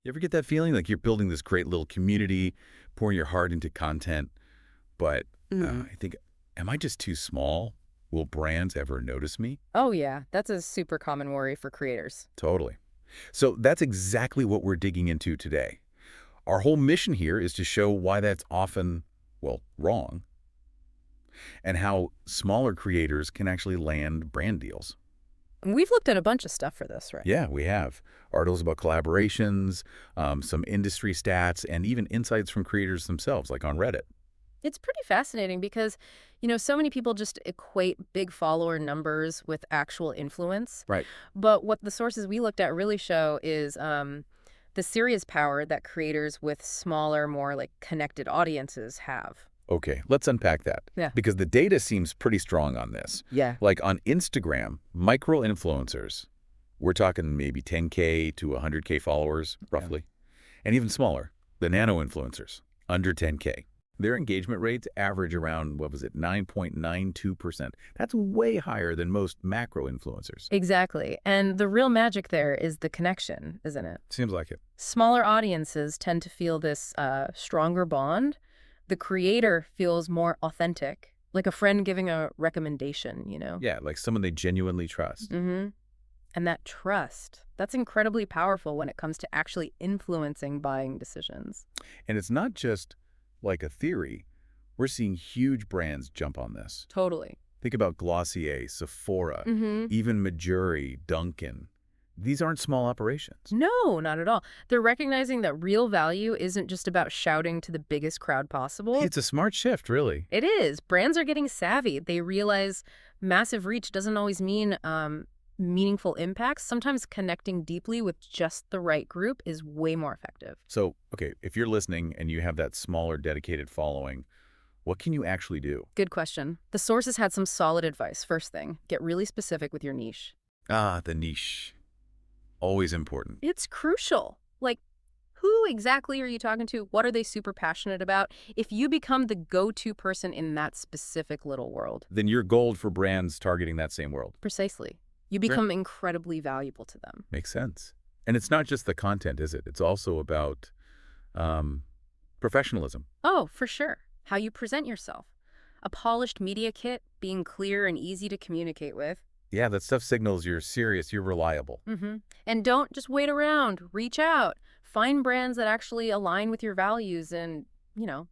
You ever get that feeling like you're building this great little community, pouring your heart into content, but Mm. I think, am I just too small? Will brands ever notice me? Oh, yeah. That's a super common worry for creators. Totally. So that's exactly what we're digging into today. Our whole mission here is to show why that's often, well, wrong, and how smaller creators can actually land brand deals. We've looked at a bunch of stuff for this, right? Yeah, we have articles about collaborations, some industry stats, and even insights from creators themselves, like on Reddit. It's pretty fascinating because, so many people just equate big follower numbers with actual influence. Right. But what the sources we looked at really show is the serious power that creators with smaller, more like connected audiences have. Okay, let's unpack that. Yeah. Because the data seems pretty strong on this. Yeah. Like on Instagram, micro-influencers, we're talking maybe 10K to 100K followers, roughly. And even smaller, the nano-influencers, under 10K. Their engagement rates average around, 9.92%. That's way higher than most macro-influencers. Exactly. And the real magic there is the connection, isn't it? Seems like it. Smaller audiences tend to feel this stronger bond. The creator feels more authentic, like a friend giving a recommendation. Yeah, like someone they genuinely trust. Mm-hmm. And that trust, that's incredibly powerful when it comes to actually influencing buying decisions. And it's not just like a theory. We're seeing huge brands jump on this. Totally. Think about Glossier, Sephora, Mm-hmm. even Majuri, Dunkin'. These aren't small operations. No, not at all. They're recognizing that real value isn't just about shouting to the biggest crowd possible. It's a smart shift, really. It is. Brands are getting savvy. They realize massive reach doesn't always mean meaningful impacts. Sometimes connecting deeply with just the right group is way more effective. So, okay, if you're listening and you have that smaller dedicated following, what can you actually do? Good question. The sources had some solid advice. First thing, get really specific with your niche. Ah, the niche. Always important. It's crucial. Like, who exactly are you talking to? What are they super passionate about? If you become the go-to person in that specific little world. Then you're gold for brands targeting that same world. Precisely. You Sure. become incredibly valuable to them. Makes sense. And it's not just the content, is it? It's also about professionalism. Oh, for sure. How you present yourself. A polished media kit, being clear and easy to communicate with. Yeah, that stuff signals you're serious, you're reliable. Mm-hmm. And don't just wait around. Reach out. Find brands that actually align with your values and,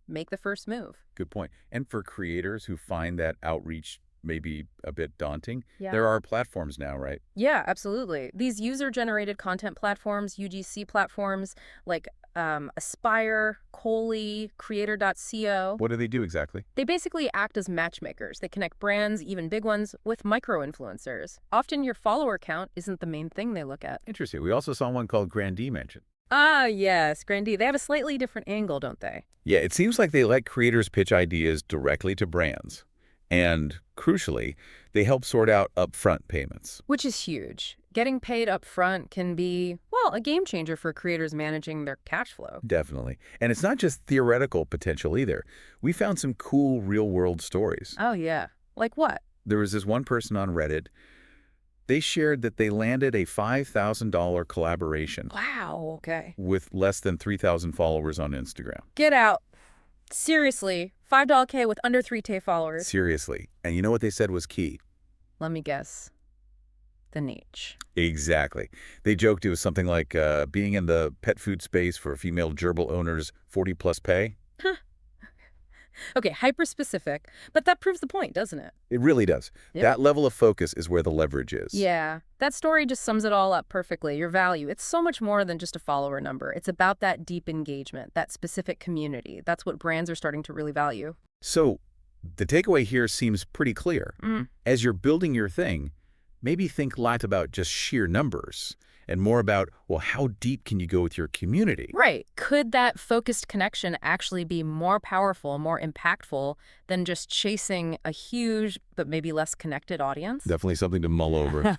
make the first move. Good point. And for creators who find that outreach maybe a bit daunting, Yeah. there are platforms now, right? Yeah, absolutely. These user-generated content platforms, UGC platforms like Aspire, Coley, Creator.co, What do they do exactly? they basically act as matchmakers. They connect brands, even big ones, with micro-influencers. Often your follower count isn't the main thing they look at. Interesting. We also saw one called Grandee mentioned. Ah, yes, Grandee. They have a slightly different angle, don't they? Yeah, it seems like they let creators pitch ideas directly to brands. And crucially, they help sort out upfront payments. Which is huge. Getting paid up front can be, well, a game changer for creators managing their cash flow. Definitely. And it's not just theoretical potential either. We found some cool real-world stories. Oh, yeah. Like what? There was this one person on Reddit. They shared that they landed a $5,000 collaboration Wow, okay. with less than 3,000 followers on Instagram. Get out. Seriously, $5K with under 3K followers. Seriously. And you know what they said was key? Let me guess. The niche. Exactly. They joked it was something like being in the pet food space for female gerbil owners, 40-plus pay. Okay, hyper-specific, but that proves the point, doesn't it? It really does. Yep. That level of focus is where the leverage is. Yeah, that story just sums it all up perfectly. Your value, it's so much more than just a follower number. It's about that deep engagement, that specific community. That's what brands are starting to really value. So the takeaway here seems pretty clear. As you're building your thing, maybe think less about just sheer numbers and more about, well, how deep can you go with your community? Right. Could that focused connection actually be more powerful, more impactful than just chasing a huge but maybe less connected audience? Definitely something to mull over.